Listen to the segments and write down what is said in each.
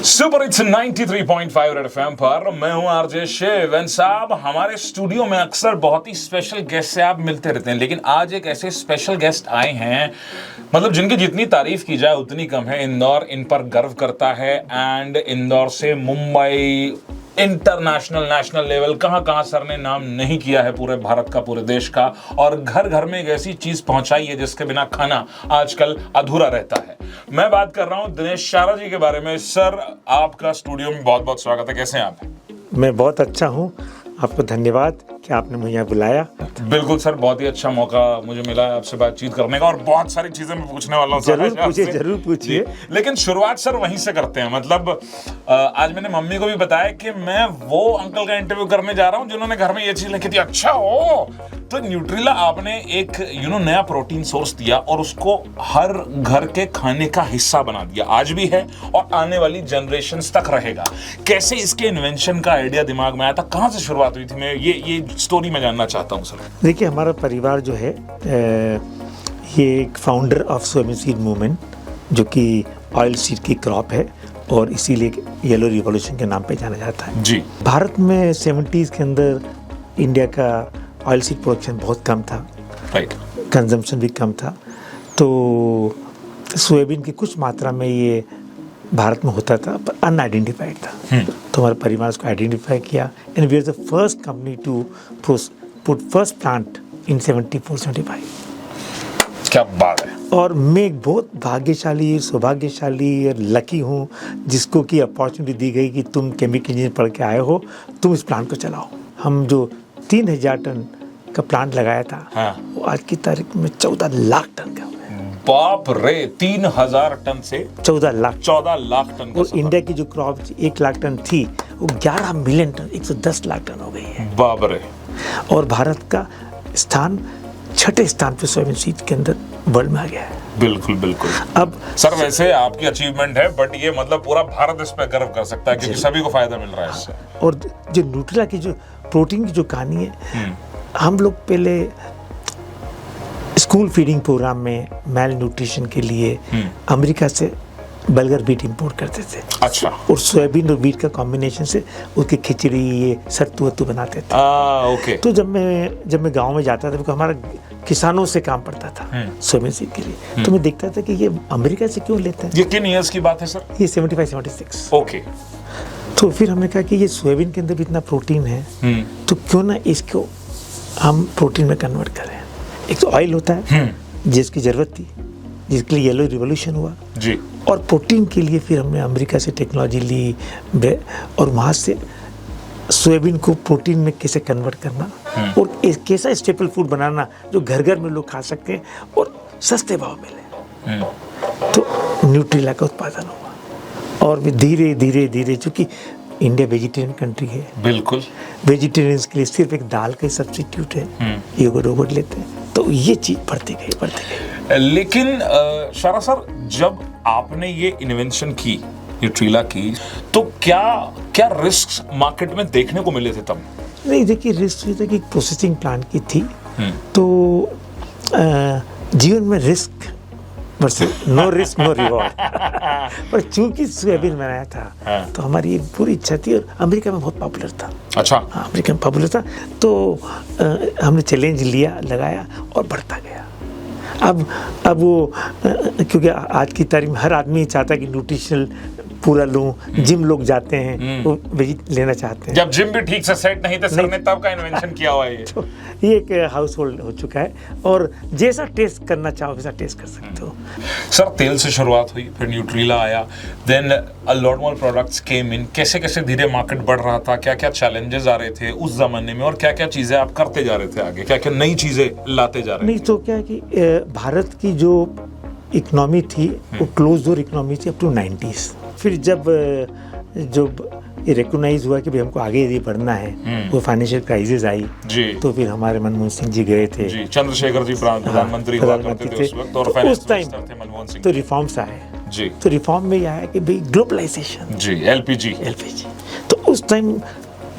Super hits 93.5 red FM पर मैं हूं आरजे शिव। एंड साहब, हमारे स्टूडियो में अक्सर बहुत ही स्पेशल गेस्ट से आप मिलते रहते हैं, लेकिन आज एक ऐसे स्पेशल गेस्ट आए हैं मतलब जिनकी जितनी तारीफ की जाए उतनी कम है। इंदौर इन पर गर्व करता है एंड इंदौर से मुंबई, इंटरनेशनल, नेशनल लेवल, कहां सर ने नाम नहीं किया है पूरे भारत का, पूरे देश का, और घर घर में एक ऐसी चीज पहुंचाई है जिसके बिना खाना आजकल अधूरा रहता है। मैं बात कर रहा हूं दिनेश शारा जी के बारे में। सर, आपका स्टूडियो में बहुत बहुत स्वागत है। कैसे हैं आप? मैं बहुत अच्छा हूं, आपको धन्यवाद कि आपने मुझे यहाँ बुलाया। बिल्कुल सर, बहुत ही अच्छा मौका मुझे मिला है आपसे बातचीत करने का, और बहुत सारी चीजें मैं पूछने वाला हूँ। जरूर पूछिए। लेकिन शुरुआत सर वहीं से करते हैं। मतलब आज मैंने मम्मी को भी बताया कि मैं वो अंकल का इंटरव्यू करने जा रहा हूँ जिन्होंने घर में ये चीज लिखी थी। अच्छा हो तो न्यूट्रिला आपने एक नया प्रोटीन सोर्स दिया और उसको हर घर के खाने का हिस्सा बना दिया। आज भी है और आने वाली जनरेशंस तक रहेगा। कैसे इसके इन्वेंशन का आइडिया दिमाग में आया था? कहाँ से शुरुआत हुई थी? मैं ये स्टोरी में जानना चाहता हूँ सर। देखिए, हमारा परिवार जो है ये एक founder of soybean seed movement, जो कि ऑयल सीड की क्रॉप है और इसीलिए येलो रिवॉल्यूशन के नाम पे जाना जाता है जी। भारत में 70s के अंदर इंडिया का ऑयल सीड प्रोडक्शन बहुत कम था, राइट, कंजम्पशन भी कम था, तो सोयाबीन की कुछ मात्रा में ये भारत में होता था पर अनआइडेंटिफाइड था। तो हमारे परिवार उसको आइडेंटिफाई किया and we are the first company to put first plant in 74-75। क्या बात है। और मैं एक बहुत भाग्यशाली, सौभाग्यशाली और लकी हूँ जिसको कि अपॉर्चुनिटी दी गई कि तुम केमिकल इंजीनियर पढ़ के आए हो, तुम इस प्लांट को चलाओ। हम जो 3000 टन का प्लांट लगाया था, हाँ, वो आज की तारीख में 14 लाख टन का। बाप रे, 3000 टन से 14 लाख टन का। और इंडिया की जो क्रॉप 1 लाख टन थी वो 11 मिलियन टन, 110 लाख टन हो गई है। बाप रे। और भारत का स्थान 6ठे स्थान पे सोयाबीन सीड के अंदर वर्ल्ड में आ गया है। बिल्कुल बिल्कुल। अब सर वैसे आपकी अचीवमेंट है, बट ये मतलब पूरा भारत इस पे गर्व कर सकता है क्योंकि सभी को फायदा मिल रहा है इससे। और जो न्यूट्रिला की जो प्रोटीन की जो कहानी है, हम लोग पहले स्कूल फीडिंग प्रोग्राम में मैल न्यूट्रिशन के लिए अमेरिका से बलगर बीट इंपोर्ट करते थे। अच्छा। और सोयाबीन और बीट का कॉम्बिनेशन से उसकी खिचड़ी, ये सत्तू वत्तू बनाते थे। ओके। तो जब मैं गांव में जाता था, क्योंकि हमारा किसानों से काम पड़ता था सोयाबीन सीड के लिए, तो मैं देखता था कि ये अमेरिका से क्यों लेते हैं। ये किन ईयर्स की बात है सर? ये 75-76। ओके। तो फिर हमने कहा कि ये सोयाबीन के अंदर भी इतना प्रोटीन है, तो क्यों ना इसको हम प्रोटीन में कन्वर्ट करें। एक तो ऑयल होता है जिसकी जरूरत थी, जिसके लिए येलो रिवॉल्यूशन हुआ जी, और प्रोटीन के लिए फिर हमने अमेरिका से टेक्नोलॉजी ली और वहाँ से सोयाबीन को प्रोटीन में कैसे कन्वर्ट करना और एक कैसा स्टेपल फूड बनाना जो घर घर में लोग खा सकते हैं और सस्ते भाव मिले। तो न्यूट्रिला का उत्पादन हुआ और धीरे धीरे धीरे, चूँकि इंडिया वेजिटेरियन कंट्री है, बिल्कुल वेजिटेरियंस के लिए सिर्फ एक दाल का सब्स्टिट्यूट है, योगर्ट लेते हैं, तो ये चीज़ बढ़ती गई। लेकिन शारा सर, जब आपने ये इन्वेंशन की न्यूट्रिला की, तो क्या रिस्क मार्केट में देखने को मिले थे तब? नहीं, देखिए, रिस्क ये था कि प्रोसेसिंग प्लांट की थी, तो जीवन में risk no risk no reward. पर चूंकि सोयाबीन बनाया था तो हमारी पूरी इच्छा थी, और अमेरिका में बहुत पॉपुलर था। अच्छा। हाँ, अमेरिका में पॉपुलर था, तो हमने चैलेंज लिया, लगाया और बढ़ता गया। अब वो क्योंकि आज की तारीख में हर आदमी चाहता है कि न्यूट्रिशनल पूरा लूं, जिम लोग जाते हैं वो वेज लेना चाहते हैं। जब जिम भी ठीक से सेट नहीं थे सर ने तब का इन्वेंशन किया हुआ है ये। तो ये एक हाउस होल्ड हो चुका है और जैसा टेस्ट करना चाहो वैसा टेस्ट कर सकते हो। सर, तेल से शुरुआत हुई, फिर न्यूट्रिला आया, then a lot more products came in. कैसे कैसे धीरे मार्केट बढ़ रहा था, क्या क्या चैलेंजेस आ रहे थे उस जमाने में, और क्या क्या चीजें आप करते जा रहे थे आगे, क्या क्या नई चीजें लाते जा रहे थे? नहीं, तो क्या है कि भारत की जो इकोनॉमी थी वो क्लोज डोर इकोनॉमी थी अप टू 90s। फिर जब ये रिकॉग्नाइज हुआ कि भाई हमको आगे यदि बढ़ना है, वो फाइनेंशियल क्राइसिस आई जी, तो फिर हमारे मनमोहन सिंह जी गए थे जी, चंद्रशेखर जी प्रधानमंत्री हुआ करते थे उस वक्त, और फाइनेंस मिनिस्टर थे मनमोहन सिंह। तो रिफॉर्म्स आए जी, तो रिफॉर्म में यह आया कि भाई ग्लोबलाइजेशन जी, एलपीजी। तो उस टाइम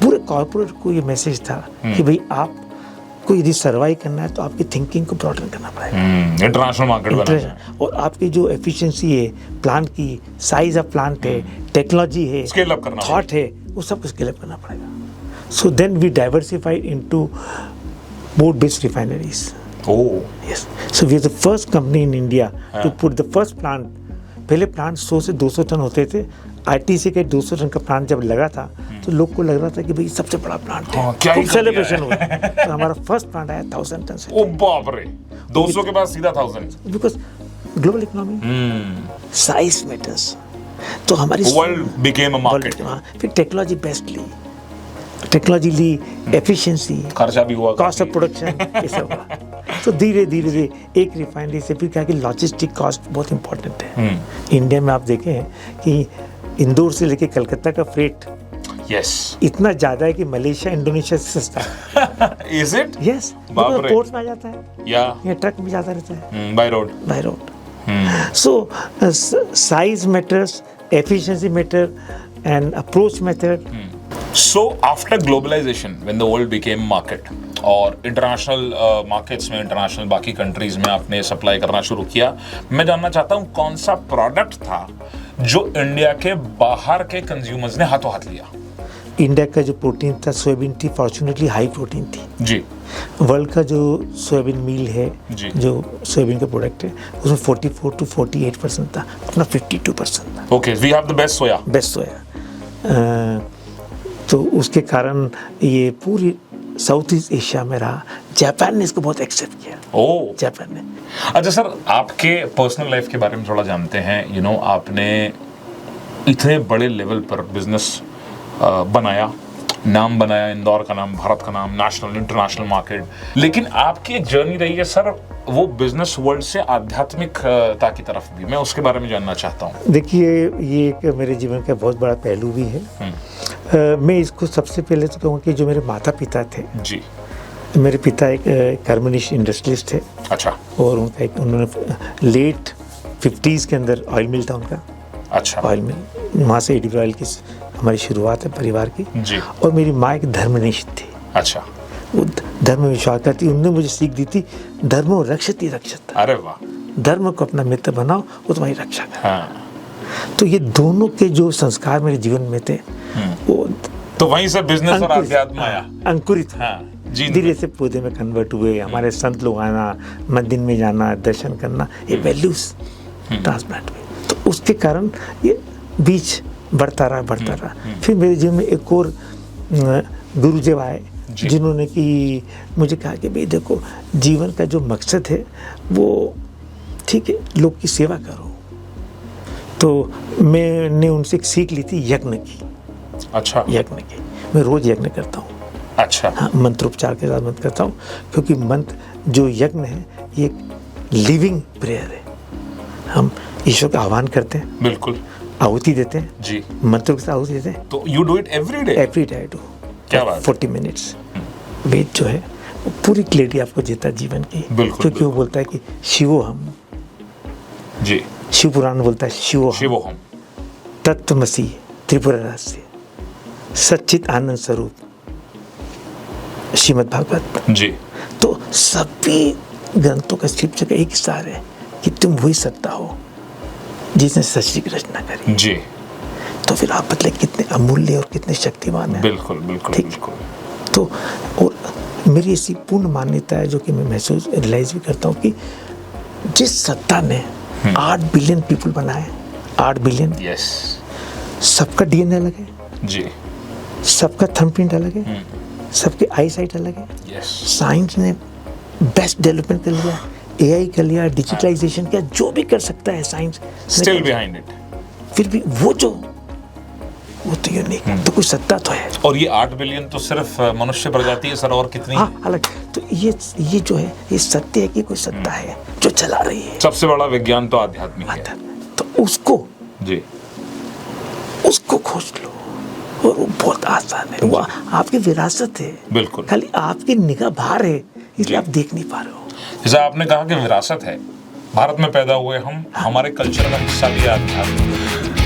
पूरे कॉर्पोरेट को ये मैसेज था कि भाई आप को यदि सर्वाइव करना है तो आपकी थिंकिंग को ब्रॉडन करना पड़ेगा, इंटरनेशनल मार्केट बनाना है, और आपकी जो एफिशिएंसी है, प्लांट की साइज ऑफ प्लांट है, टेक्नोलॉजी है, स्केल अप करना थॉट है, वो सब स्केल अप करना पड़ेगा. So then we diversified into board based refineries. Yes. So we are the first company in India to put the first plant. पहले plant 100 से 200 टन होते थे. आईटीसी के 200 टन का प्लांट जब लगा था तो लोग को लग रहा था कि भाई सबसे बड़ा प्लांट है. खूब सेलिब्रेशन हुआ. तो हमारा फर्स्ट प्लांट आया 1000 टन से. ओ बाप रे, 200 के बाद सीधा 1000. Because global economy, size matters. तो हमारी वर्ल्ड बिकेम अ मार्केट. फिर टेक्नोलॉजी बेस्ट ली, टेक्नोलॉजी ली, एफिशिएंसी, खर्चा भी हुआ, कॉस्ट ऑफ प्रोडक्शन, ये सब हुआ. तो धीरे धीरे एक रिफाइनरी से फिर क्या कि लॉजिस्टिक कॉस्ट बहुत इंपॉर्टेंट है. इंडिया में आप देखें कि इंदौर से लेके कलकत्ता का फ्रेट इतना ज्यादा है कि मलेशिया इंडोनेशिया से सस्ता है. Is it? Yes. पोर्ट्स में आ जाता है, या ट्रक में जाता रहता है, by road. So size matters, efficiency matter, and approach method. So after globalization, when the world became market, और इंटरनेशनल मार्केट्स में, इंटरनेशनल बाकी कंट्रीज में आपने सप्लाई करना शुरू किया, मैं जानना चाहता हूँ कौन सा प्रोडक्ट था जो इंडिया के बाहर के कंज्यूमर्स ने हाथों हाथ लिया? इंडिया का जो प्रोटीन था, सोयाबीन थी, फॉर्चुनेटली हाई प्रोटीन थी जी. वर्ल्ड का जो सोयाबीन मील है जी. जो सोयाबीन का प्रोडक्ट है उसमें 44 to 48% था, अपना 52% था. Okay, we have the best soya. Best soya. तो उसके कारण ये पूरी साउथ ईस्ट एशिया में रहा. जापान ने इसको बहुत एक्सेप्ट किया. ओह, जापान ने. अच्छा सर, आपके पर्सनल लाइफ के बारे में थोड़ा जानते हैं. आपने इतने बड़े लेवल पर बिजनेस बनाया, नाम बनाया, इंदौर का नाम, भारत का नाम, नेशनल इंटरनेशनल मार्केट. लेकिन आपकी एक जर्नी रही है सर वो बिजनेस वर्ल्ड से आध्यात्मिकता की तरफ भी. मैं उसके बारे में जानना चाहता हूँ. देखिए, ये एक मेरे जीवन का बहुत बड़ा पहलू भी है. मैं इसको सबसे पहले तो कहूँ कि जो मेरे माता पिता थे जी. मेरे पिता एक कार्बनिश इंडस्ट्रियलिस्ट थे. अच्छा. और उन्होंने लेट 50s के अंदर ऑयल मिल था उनका. अच्छा. ऑयल मिल, वहाँ से एडिबल ऑयल की हमारी शुरुआत है परिवार की जी. और मेरी माँ एक धर्मनिष्ठ थी. अच्छा. वो धर्म में विश्वास करती. उन्होंने मुझे सीख दी थी, धर्मो रक्षति रक्षता. अरे वाह. धर्म को अपना मित्र बनाओ, वो तुम्हारी रक्षा करे. हाँ. तो ये दोनों के जो संस्कार मेरे जीवन में थे वो तो वहीं से बिजनेस और अध्यात्म आया, अंकुरित. हाँ, धीरे से पौधे में कन्वर्ट हुए. हमारे संत लोग आना, मंदिर में जाना, दर्शन करना, ये वैल्यूज ट्रांसप्लांट हुए. तो उसके कारण ये बीच बढ़ता रहा. फिर मेरे जीवन में एक और गुरुदेव आए जिन्होंने कि मुझे कहा कि भाई देखो, जीवन का जो मकसद है वो ठीक है, लोग की सेवा करो. तो मैंने उनसे एक सीख ली थी यज्ञ की. अच्छा. यज्ञ की मैं रोज यज्ञ करता हूँ. अच्छा. हाँ, मंत्रोपचार के साथ मंत्र करता हूँ, क्योंकि मंत्र जो यज्ञ है ये एक लिविंग प्रेयर है. हम ईश्वर का आह्वान करते हैं, बिल्कुल, आहुति देते हैं जी, मंत्रों के साथ आहुति देते हैं. तो you do it every day? Every day I do. क्या बात. 40 मिनट्स. वेद जो है वो पूरी क्लैरिटी आपको देता है जीवन की. क्योंकि वो बोलता है कि शिवोहम जी. शिव पुराण बोलता है शिवोहम तत्वमसि त्रिपुरा रहस्य सच्चित आनंद स्वरूप श्रीमद् भागवत जी. तो सभी ग्रंथों का शीर्षक का एक सार है कि तुम वही सत्ता हो जिसने सृष्टि की रचना करी जी. तो फिर आप बतलाइए कितने अमूल्य और कितने शक्तिमान है. बिल्कुल बिल्कुल बिल्कुल. तो और मेरी ऐसी पूर्ण मान्यता है जो कि मैं महसूस रियलाइज भी करता हूँ कि जिस सत्ता ने 8 बिलियन पीपल बनाए, 8 बिलियन, यस, सबका डीएनए अलग है जी, सबका थंबप्रिंट अलग है, सबके आई साइट अलग है. यस. साइंस ने बेस्ट डेवलपमेंट कर लिया, एआई कर लिया, डिजिटलाइजेशन किया, जो भी कर सकता है साइंस, स्टिल बिहाइंड इट. फिर भी वो तो यूनिक. तो कोई सत्ता तो है. और ये 8 बिलियन तो सिर्फ मनुष्य प्रजाति है सर, और कितनी? हाँ, अलग. तो ये जो है ये सत्य है कि कोई सत्ता है जो चला रही है. सबसे बड़ा विज्ञान तो आध्यात्मिक है. तो उसको जी, उसको खोज लो और वो बहुत आसान है. वो आपकी विरासत है. बिल्कुल. खाली आपकी निगाह बाहर है, इसलिए आप देख नहीं पा रहे हो. जैसे आपने कहा कि विरासत है, भारत में पैदा हुए हम, हमारे कल्चर का हिस्सा भी है अध्यात्म.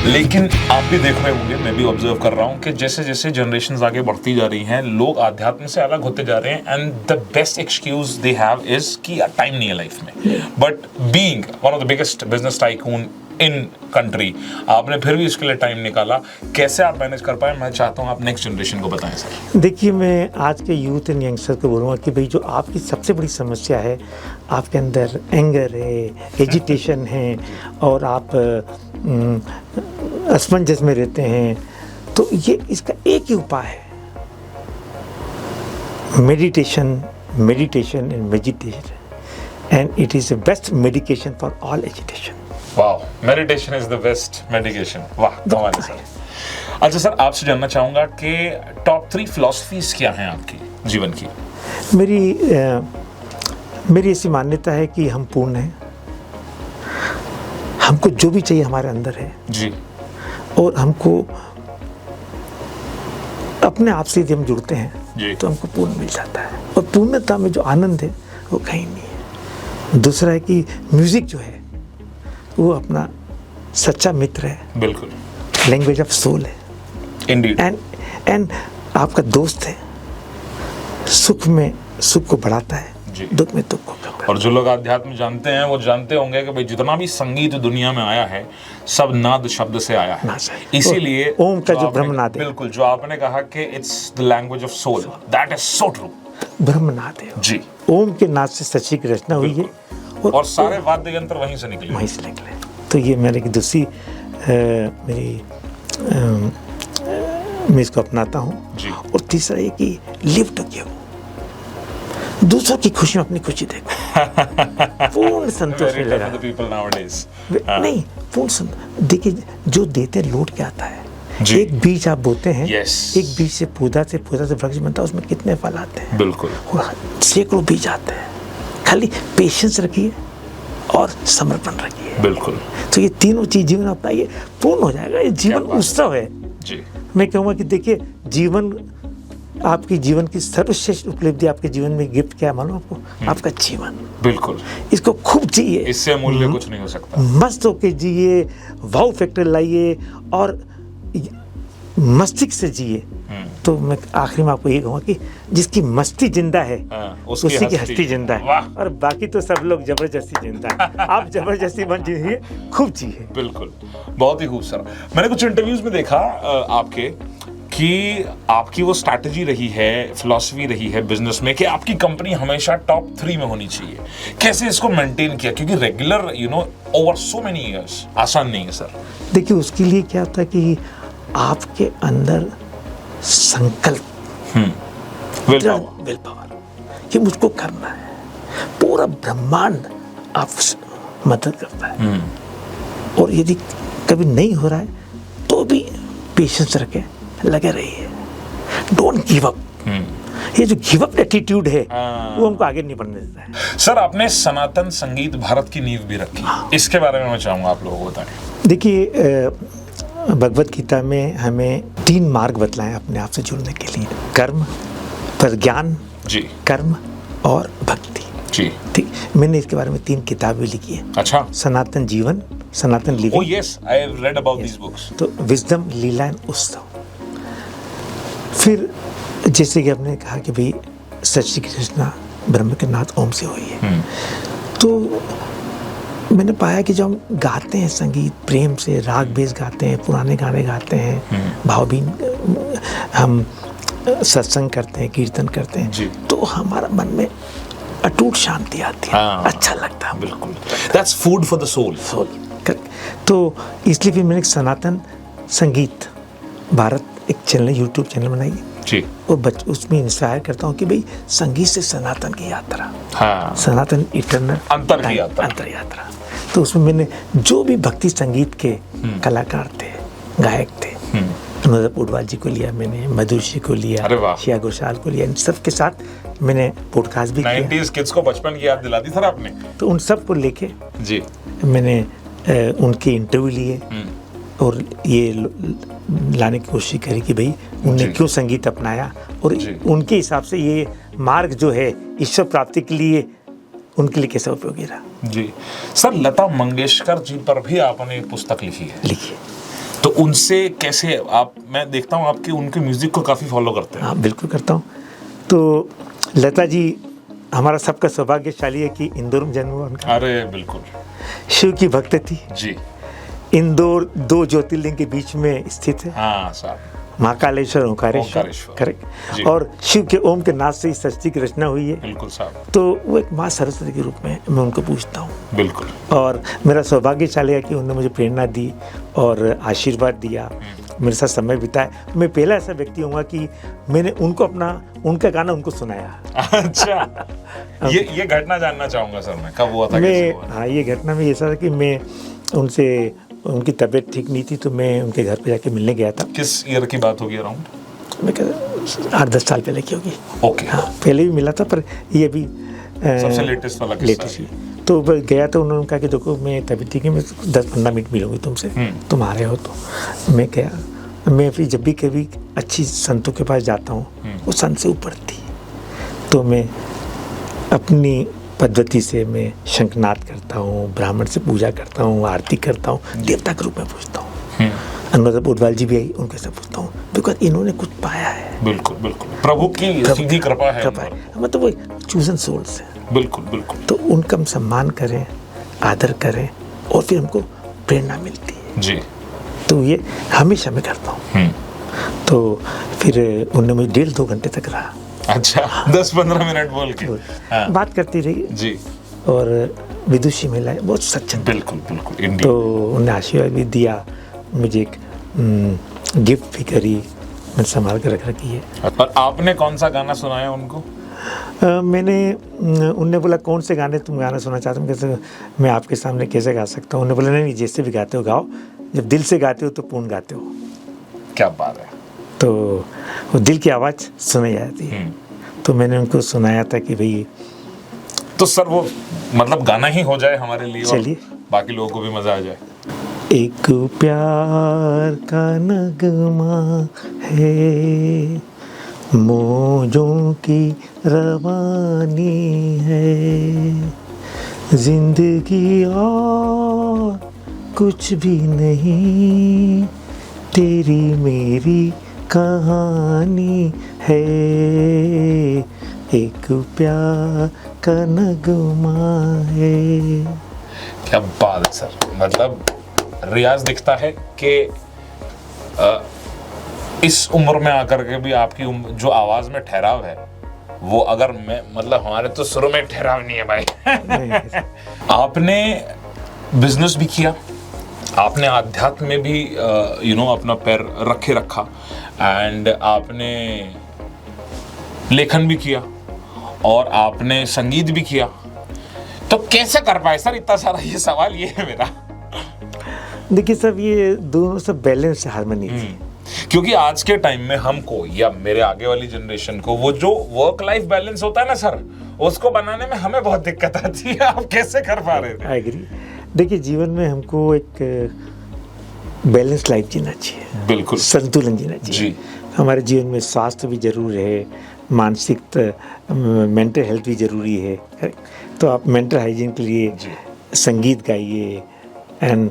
लेकिन आप भी देख रहे होंगे, मैं भी ऑब्जर्व कर रहा हूँ कि जैसे जैसे जनरेशंस आगे बढ़ती जा रही हैं, लोग आध्यात्म से अलग होते जा रहे हैं. And the best excuse they have is कि टाइम नहीं है लाइफ में. But being one of the biggest business tycoon in country, आपने फिर भी इसके लिए टाइम निकाला, कैसे आप मैनेज कर पाए? मैं चाहता हूँ आप नेक्स्ट जनरेशन को बताएं सर। देखिए, मैं आज के यूथ एंड यंगस्टर को बोलूँगा कि भाई जो आपकी सबसे बड़ी समस्या है, आपके अंदर एंगर है, एजिटेशन है और आप असमंजस में रहते हैं, तो ये इसका एक ही उपाय है, meditation and meditation, and it is the best medication for all agitation. वाह, meditation is the best medication. वाह, कमाल है सर। अच्छा सर, आपसे जानना चाहूंगा कि टॉप 3 फिलॉसफीज क्या हैं आपकी जीवन की? मेरी ऐसी मान्यता है कि हम पूर्ण हैं, हमको जो भी चाहिए हमारे अंदर है जी, और हमको अपने आप से यदि हम जुड़ते हैं जी, तो हमको पूर्ण मिल जाता है, और पूर्णता में जो आनंद है वो कहीं नहीं है। दूसरा है कि म्यूजिक जो है वो अपना सच्चा मित्र है, बिल्कुल, लैंग्वेज ऑफ सोल है, इंडीड, एंड आपका दोस्त है, सुख में सुख को बढ़ाता है, जी, दुख में दुख को कम करता है। और जो लोग आध्यात्म जानते हैं वो जानते होंगे कि भाई जितना भी संगीत दुनिया में आया है सब नाद शब्द से आया है, नाद से। इसीलिए ओम का जो आपने- ब्रह्मनाद है। बिल्कुल, जो आपने कहा कि it's the language of soul, that is so true. ब्रह्मनाद है, जी, ओम के नाद से सच्ची की रचना हुई है, और सारे वाद्य यंत्र वहीं से निकले। वहीं से निकले। तो ये मैंने की दूसरी मैं इसको अपनाता हूँ। जी, और तीसरा ये कि लिव टू गिव, दूसरों की खुशी में अपनी खुशी देखो, पूर्ण संतोष Very मिलेगा। tough for the people nowadays. नहीं, पूर्ण देखिए, जो देते हैं लौट के आता है। जी। एक बीज आप बोते हैं, Yes. एक बीज से पौधा से वृक्ष बनता है, उसमें कितने फल आते हैं, बिल्कुल, सैकड़ों बीज आते हैं। खाली पेशेंस रखिए और समर्पण रखिए, बिल्कुल, तो ये तीनों चीज जीवन अपनाइए, पूर्ण हो जाएगा। ये जीवन क्या बात उत्सव है। जी, मैं कहूँगा कि देखिए, जीवन, आपकी जीवन की सर्वश्रेष्ठ उपलब्धि आपके जीवन में गिफ्ट क्या है मालूम आपको? आपका जीवन। बिल्कुल, इसको खूब जिए, इससे अमूल्य कुछ नहीं हो सकता। मस्त होके जिए, वाव फैक्टर लाइए और मस्तिष्क से जिए। तो मैं आखिरी में आपको ये कहूँगा कि जिसकी मस्ती जिंदा है, उसकी उसी की हस्ती हस्ती जिंदा है, वाह। और बाकी तो सब लोग जबरदस्ती जिंदा है। आप जबरदस्ती मत जिए, खूब जिए। बिल्कुल, बहुत ही खूबसूरत। मैंने कुछ इंटरव्यूज में देखा आपके कि आपकी वो स्ट्रैटेजी रही है, फिलॉसफी रही है बिजनेस में कि आपकी कंपनी हमेशा टॉप 3 में होनी चाहिए। कैसे इसको मेंटेन किया? क्योंकि regular over so many years आसान नहीं है सर। देखिए, उसके लिए क्या होता है कि आपके अंदर संकल्प, विल पावर, कि मुझको करना है। पूरा ब्रह्मांड आप मदद करता है, और यदि कभी नहीं हो रहा है तो भी पेशेंस रखे, लगे रहिए, डोंट गिव अप। ये जो गिव अप एटीट्यूड है वो हमको आगे नहीं बढ़ने देता है। सर, आपने सनातन संगीत भारत की नींव भी रखी, इसके बारे में मैं चाहूंगा आप लोगों को बताएं। देखिए, भगवत गीता में हमें 3 मार्ग बतलाए अपने आप से जुड़ने के लिए, कर्म, प्रज्ञान, जी, कर्म और भक्ति। जी, ठीक, मैंने इसके बारे में 3 किताबें लिखी है। अच्छा, Sanatan Jeevan, Sanatan oh living, yes, I have read about these books. तो विजडम, लीला एंड उत्सव। फिर जैसे कि आपने कहा कि भाई सच्ची की रचना ब्रह्म के नाथ ओम से हुई है, तो मैंने पाया कि जब हम गाते हैं संगीत प्रेम से, राग बेस गाते हैं, पुराने गाने गाते हैं, भावभीन हम सत्संग करते हैं, कीर्तन करते हैं, जी, तो हमारा मन में अटूट शांति आती है, हाँ, अच्छा लगता है। बिल्कुल, that's food for the soul. तो इसलिए फिर मैंने एक सनातन संगीत भारत एक चैनल, यूट्यूब चैनल बनाई जी, और उसमें इंस्पायर करता हूँ कि भाई संगीत से सनातन की यात्रा, हाँ, सनातन इटर्नल अंतर की यात्रा। अंतर यात्रा। तो उसमें मैंने जो भी भक्ति संगीत के कलाकार थे, गायक थे, अनुराधा पौडवाल जी को लिया मैंने, मधुश्री को लिया, अरे वाह, श्रेया घोषाल को लिया, इन सब के साथ मैंने पॉडकास्ट भी किया। 90s किड्स को बचपन की याद दिला दी सर आपने। तो उन सब को लेके जी, मैंने उनके इंटरव्यू लिए और ये लाने की कोशिश करी कि भाई उन्होंने क्यों संगीत अपनाया और उनके हिसाब से ये मार्ग जो है ईश्वर प्राप्ति के लिए उनके लिए कैसा उपयोगी रहा। जी सर, लता मंगेशकर जी पर भी आपने एक पुस्तक लिखी है। लिखिए। तो उनसे कैसे आप, मैं देखता हूँ आपके उनके म्यूजिक को काफ़ी फॉलो करते हैं। हाँ बिल्कुल करता हूँ। तो लता जी हमारा सबका सौभाग्यशाली है कि इंदौर में जन्म हुआ उनका। अरे बिल्कुल। शिव की भक्त थी। जी। इंदौर 2 ज्योतिर्लिंग के बीच में स्थित है। हाँ साहब, महाकालेश्वर, ओंकारेश्वर, ओंकारेश्वर। जी। करेक्ट। और शिव के ओम के नाद से इस सृष्टि की रचना हुई है। बिल्कुल साहब, तो वो एक माँ सरस्वती के रूप में मैं उनको पूछता हूँ। बिल्कुल। और मेरा सौभाग्यशाली है कि उन्होंने मुझे प्रेरणा दी और आशीर्वाद दिया, मेरे साथ समय बिताया। मैं पहला ऐसा व्यक्ति हूँगा कि मैंने उनको उनका गाना उनको सुनाया। अच्छा, ये घटना जानना चाहूंगा सर मैं, कब हुआ था, कैसे हुआ? हाँ, ये घटना में ऐसा था कि मैं उनसे, उनकी तबीयत ठीक नहीं थी तो मैं उनके घर पे जाके मिलने गया था। किस ईयर की बात होगी अराउंड? मैं 8-10 साल पहले की होगी। ओके। हाँ, पहले भी मिला था पर ये अभी सबसे लेटेस्ट वाला किस्सा लेटेस्ट ही। तो मैं गया तो उन्होंने कहा कि देखो मैं तबीयत ठीक है, मैं 10-15 मिनट मिलूंगी तुमसे, तुम आ रहे हो। तो मैं गया। मैं फिर जब भी कभी अच्छी संतों के पास जाता हूँ, वो संत से ऊपर थी, तो मैं अपनी पद्धति से मैं शंखनाद करता हूँ, ब्राह्मण से पूजा करता हूँ, आरती करता हूँ, देवता के रूप में पूछता हूँ। अनुराधा पोडवाल जी भी आई, उनके साथ पूछता हूँ, बिकॉज इन्होंने कुछ पाया है। बिल्कुल बिल्कुल, प्रभु की सीधी कृपा है। मतलब वो चूजन सोल्स है। बिल्कुल बिल्कुल। तो उनका हम सम्मान करें, आदर करें, और फिर हमको प्रेरणा मिलती है जी। तो ये हमेशा मैं करता हूँ। तो फिर उन्होंने मुझे 1.5-2 घंटे तक रहा। अच्छा, 10-15 मिनट बोल के बात करती रही जी। और विदुषी महिला है, बहुत सच्चन। बिल्कुल बिल्कुल, इंडिया। तो उन्होंने आशीर्वाद भी दिया, मुझे एक गिफ्ट भी करी, मैंने संभाल कर रख रखी है। और आपने कौन सा गाना सुनाया उनको? उनने बोला कौन से गाने तुम गाना सुनना चाहते हो? कैसे मैं आपके सामने कैसे गा सकता हूँ? उन्होंने बोला नहीं, जैसे भी गाते हो गाओ, जब दिल से गाते हो तो पूर्ण गाते हो। क्या बात है। तो वो दिल की आवाज़ सुनाई जाती है। तो मैंने उनको सुनाया था कि भाई, तो सर वो मतलब गाना ही हो जाए हमारे लिए, चलिए, बाकी लोगों को भी मजा आ जाए। एक प्यार का नगमा है, मौजों की रवानी है, जिंदगी और कुछ भी नहीं, तेरी मेरी कहानी है, एक प्यार का नगमा है। क्या बात है सर, मतलब रियाज दिखता है कि इस उम्र में आकर के भी आपकी जो आवाज में ठहराव है वो, अगर मैं मतलब हमारे तो शुरू में ठहराव नहीं है भाई। आपने बिजनेस भी किया, आपने आध्यात्म में भी अपना पैर रखा, एंड आपने लेखन भी किया और आपने संगीत भी किया। तो कैसे कर पाए सर इतना सारा? ये सवाल ये है मेरा। देखिए सब, ये दोनों सब बैलेंस हार्मनी थी। क्योंकि आज के टाइम में हमको या मेरे आगे वाली जनरेशन को वो जो वर्क लाइफ बैलेंस होता है ना सर, उसको बनाने में हमें बहुत दिक्कत आती है। आप कैसे कर पा रहे थे? I agree. देखिए जीवन में हमको एक बैलेंस लाइफ जीना चाहिए, बिल्कुल संतुलन जीना चाहिए जी। हमारे जीवन में स्वास्थ्य भी जरूर है, मानसिक मेंटल हेल्थ भी जरूरी है। तो आप मेंटल हाइजीन के लिए संगीत गाइए, एंड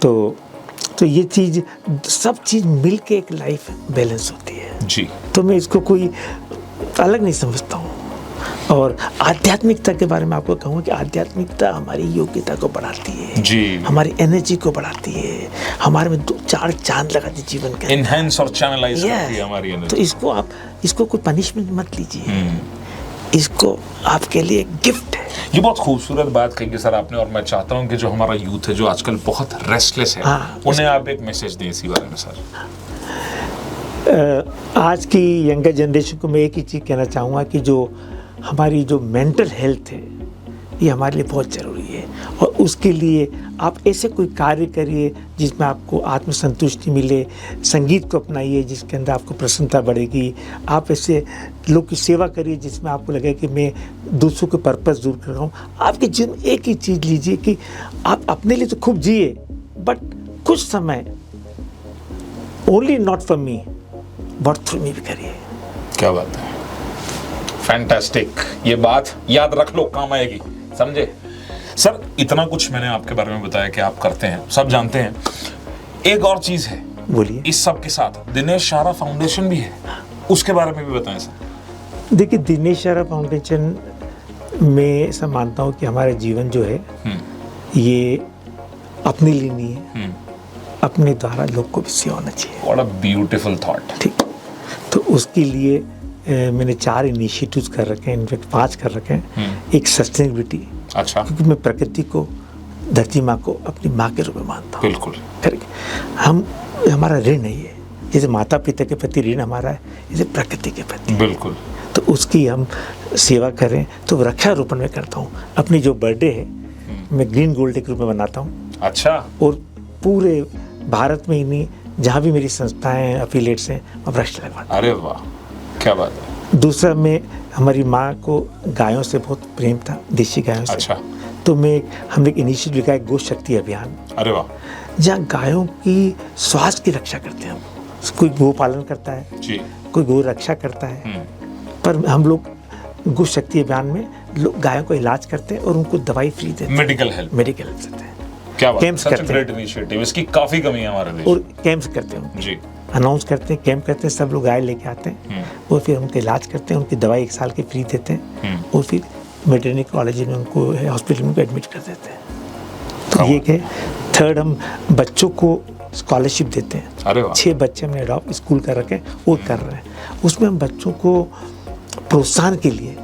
तो ये चीज़, सब चीज़ मिल के एक लाइफ बैलेंस होती है जी। तो मैं इसको कोई अलग नहीं समझता हूँ। और आध्यात्मिकता के बारे में आपको कहूँ कि आध्यात्मिकता हमारी योग्यता को बढ़ाती है जी, हमारी एनर्जी को बढ़ाती है, हमारे में 2-4 चांद लगाती है जीवन के, इनहेंस और चैनलाइज करती है हमारी तो एनर्जी। इसको कोई पनिशमेंट मत लीजिए, इसको आपके लिए गिफ्ट है। ये बहुत खूबसूरत बात कही सर आपने, और मैं चाहता हूँ कि जो हमारा यूथ है जो आजकल बहुत रेस्टलेस है, उन्हें आप एक मैसेज दें इसी बारे में सर। आज की यंगर जनरेशन को मैं एक ही चीज़ कहना चाहूँगा कि जो हमारी जो मेंटल हेल्थ है ये हमारे लिए बहुत ज़रूरी है, और उसके लिए आप ऐसे कोई कार्य करिए जिसमें आपको आत्मसंतुष्टि मिले, संगीत को अपनाइए जिसके अंदर आपको प्रसन्नता बढ़ेगी, आप ऐसे लोग की सेवा करिए जिसमें आपको लगे कि मैं दूसरों के पर्पस दूर कर रहा हूँ। आपके जीवन एक ही चीज़ लीजिए कि आप अपने लिए तो खूब जिए, बट कुछ समय only not for me but through me भी करिए। क्या बात है, फैंटास्टिक। ये बात याद रख लो, काम आएगी, समझे सर। इतना कुछ मैंने आपके बारे में बताया कि आप करते हैं, सब जानते हैं। एक और चीज है, बोलिए। इस सब के साथ दिनेश शाहरा फाउंडेशन भी है, उसके बारे में भी बताएं सर। देखिए दिनेश शाहरा फाउंडेशन में ऐसा मानता हूँ कि हमारा जीवन जो है ये अपने लिए नहीं है, अपने द्वारा लोग को भी सेवा होना चाहिए। What a beautiful thought. ठीक, तो उसके लिए मैंने 4 इनिशिएटिव्स कर रखे हैं, इनफैक्ट 5 कर रखे हैं। एक सस्टेनेबिलिटी, अच्छा, क्योंकि मैं प्रकृति को, धरती माँ को अपनी माँ के रूप में मानता हूँ। बिल्कुल। हम, हमारा ऋण नहीं है, जैसे माता पिता के प्रति ऋण हमारा है, जैसे प्रकृति के प्रति। बिल्कुल। तो उसकी हम सेवा करें, तो वृक्षारोपण में करता हूँ। अपनी जो बर्थडे है मैं ग्रीन गोल्ड डे के रूप में मनाता हूँ। अच्छा। और पूरे भारत में ही नहीं, जहाँ भी मेरी संस्थाएं एफिलिएट्स हैं, मैं वृक्ष लगवाता हूँ। अरे वाह, क्या बात है। दूसरा, मैं, हमारी माँ को गायों से बहुत प्रेम था, देशी गायों से। अच्छा। तो हमने एक इनिशिएटिव लिखा है, गो शक्ति अभियान, अरे वाह, जहाँ गायों की स्वास्थ्य की रक्षा करते हैं हम। कोई गो पालन करता है जी, कोई गो रक्षा करता है, पर हम लोग गो शक्ति अभियान में लोग गायों को इलाज करते हैं और उनको दवाई फ्री देते हैं, मेडिकल हेल्प मेडिकल हेल्प देते हैं। क्या बात है, कैंप्स सच करते ग्रेट इनिशिएटिव। इसकी काफी कमी है हमारे देश और कैंप्स करते हैं, जी। अनाउंस करते हैं, कैंप करते हैं, सब लोग गाय लेके आते हैं और फिर उनका इलाज करते हैं, उनकी दवाई 1 साल की फ्री देते हैं और फिर वेटरनरी कॉलेज में उनको, हॉस्पिटल में उनको एडमिट कर देते हैं। तो ये है। थर्ड, हम बच्चों को स्कॉलरशिप देते हैं। अरे वाह, 6 बच्चे हमने अडॉप्ट स्कूल कर रखे हैं, वो कर रहे हैं। उसमें हम बच्चों को प्रोत्साहन के लिए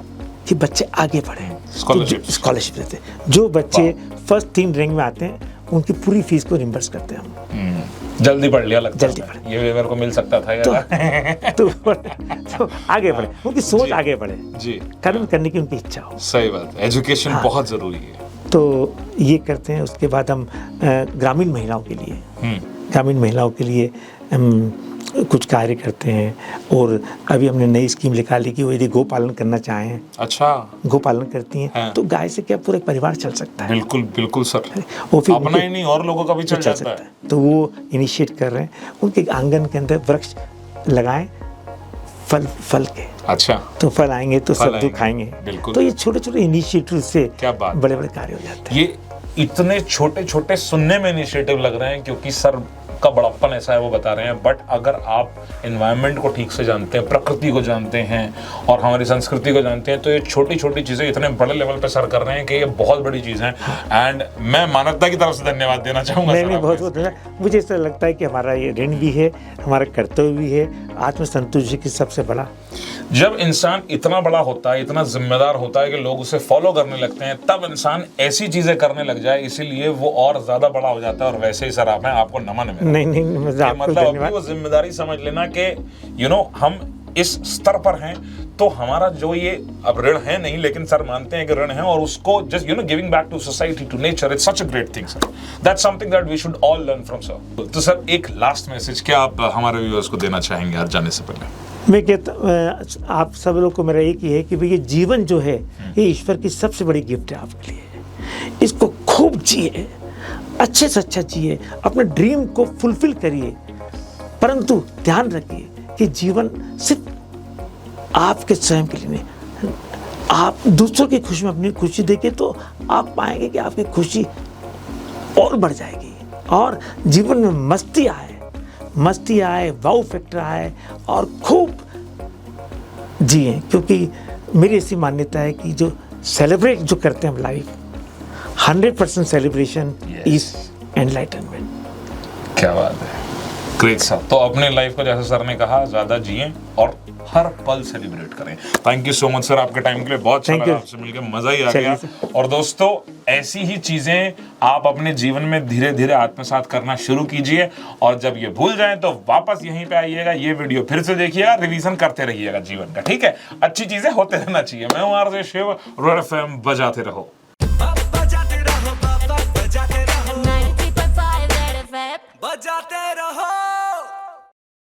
कि बच्चे आगे बढ़ें, स्कॉलरशिप देते हैं। जो बच्चे फर्स्ट 3 रैंक में आते हैं, उनकी पूरी फीस को रिम्बर्स करते हैं हम। जल्दी पढ़ लिया लगता है, जल्दी पढ़, ये मेरे को मिल सकता था यार। तो आगे बढ़े, उनकी सोच आगे बढ़े जी, कर्म करने की उनकी इच्छा हो। सही बात है, एजुकेशन बहुत जरूरी है। तो ये करते हैं। उसके बाद हम ग्रामीण महिलाओं के लिए हम कुछ कार्य करते हैं। और अभी हमने नई स्कीम निकाली कि वो यदि गो पालन करना चाहें, अच्छा, गो पालन करती हैं, हाँ। तो गाय से क्या पूरा परिवार चल सकता है। बिल्कुल बिल्कुल सर, और फिर अपना ही नहीं और लोगों का भी चल जाता है। तो वो इनिशिएट कर रहे हैं, उनके आंगन के अंदर वृक्ष लगाएं, फल के। अच्छा, तो फल आएंगे तो सब दुख खाएंगे। बिल्कुल। तो ये छोटे छोटे इनिशिएटिव से क्या बात, बड़े बड़े कार्य हो जाते हैं। ये इतने छोटे छोटे सुनने में इनिशिएटिव लग रहे हैं, क्योंकि सर का बड़प्पन ऐसा है वो बता रहे हैं, बट अगर आप एनवायरनमेंट को ठीक से जानते हैं, प्रकृति को जानते हैं और हमारी संस्कृति को जानते हैं, तो ये छोटी छोटी चीज़ें इतने बड़े लेवल पे सर कर रहे हैं कि ये बहुत बड़ी चीज़ है। एंड मैं मानवता की तरफ से धन्यवाद देना चाहूँगा। नहीं, बहुत बहुत धन्यवाद। मुझे ऐसा लगता है कि हमारा ये ऋण भी है, हमारा कर्तव्य भी है, आत्मसंतुष्टि की सबसे बड़ा। जब इंसान इतना बड़ा होता है, इतना जिम्मेदार होता है कि लोग उसे फॉलो करने लगते हैं, तब इंसान ऐसी चीजें करने लग जाए, इसीलिए वो और ज्यादा बड़ा हो जाता है। और वैसे ही सर आप हैं, आपको नमन है मेरा। नहीं, मतलब अपनी वो जिम्मेदारी समझ लेना कि हम इस स्तर पर हैं, तो हमारा जो ये अब ऋण है नहीं, लेकिन सर मानते हैं कि ऋण है, और उसको just giving back to society, to nature, it's such a great thing sir. That's something that we should all learn from sir. तो सर एक लास्ट मैसेज क्या आप हमारे व्यूअर्स को देना चाहेंगे आज जाने से पहले? मैं कहता आप सब लोग को मेरा एक ही है कि भैया जीवन जो है ये ईश्वर की सबसे बड़ी गिफ्ट है आपके लिए। इसको खूब जिए, अच्छे से अच्छा जिए, अपने ड्रीम को फुलफिल करिए, परंतु ध्यान रखिए कि जीवन सिर्फ आपके स्वयं के लिए नहीं, आप दूसरों की खुशी में अपनी खुशी देखिए, तो आप पाएंगे कि आपकी खुशी और बढ़ जाएगी और जीवन में मस्ती आए, वाउ फैक्टर आए और खूब जिए। क्योंकि मेरी ऐसी मान्यता है कि जो सेलिब्रेट जो करते हैं हम लाइफ, 100% सेलिब्रेशन इज एनलाइटनमेंट। क्या बात है, ग्रेट सर। तो अपने लाइफ को जैसे सर ने कहा, ज्यादा जिएं और हर पल सेलिब्रेट करें। Thank you so much sir आपके टाइम के लिए, बहुत अच्छा लगा आपसे मिलकर, मजा ही आ गया। और दोस्तों ऐसी ही चीजें आप अपने जीवन में धीरे धीरे आत्मसात करना शुरू कीजिए, और जब ये भूल जाएं तो वापस यहीं पे आइएगा, ये वीडियो फिर से देखिएगा, रिवीजन करते रहिएगा जीवन का, ठीक है? अच्छी चीजें होते रहना चाहिए। मैं हूं आरजे शिव, रेड एफएम बजाते रहो। बजाते